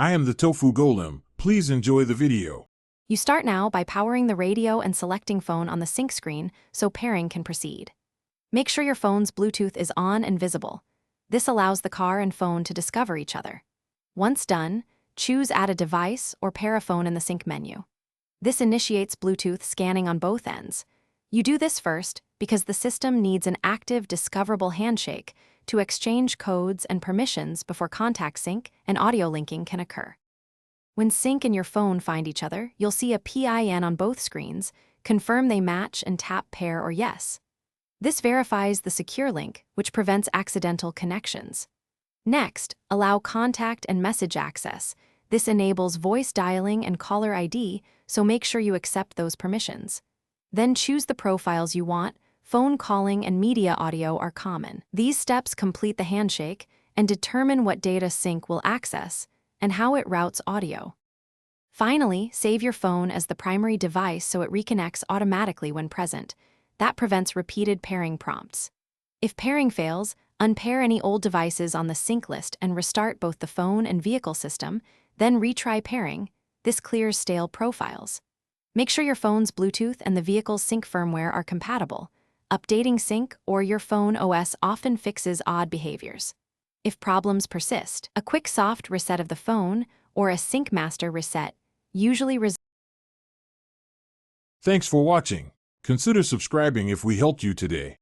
I am the Tofu Golem. Please enjoy the video. You start now by powering the radio and selecting phone on the sync screen so pairing can proceed. Make sure your phone's Bluetooth is on and visible. This allows the car and phone to discover each other. Once done, choose Add a Device or Pair a Phone in the sync menu. This initiates Bluetooth scanning on both ends. You do this first because the system needs an active, discoverable handshake to exchange codes and permissions before contact sync and audio linking can occur. When sync and your phone find each other, you'll see a PIN on both screens, confirm they match and tap Pair or Yes. This verifies the secure link, which prevents accidental connections. Next, allow contact and message access. This enables voice dialing and caller ID, so make sure you accept those permissions. Then choose the profiles you want. Phone calling and media audio are common. These steps complete the handshake and determine what data sync will access and how it routes audio. Finally, save your phone as the primary device so it reconnects automatically when present. That prevents repeated pairing prompts. If pairing fails, unpair any old devices on the sync list and restart both the phone and vehicle system, then retry pairing. This clears stale profiles. Make sure your phone's Bluetooth and the vehicle's sync firmware are compatible. Updating sync or your phone OS often fixes odd behaviors. If problems persist, a quick soft reset of the phone or a sync master reset usually results. Thanks for watching. Consider subscribing if we helped you today.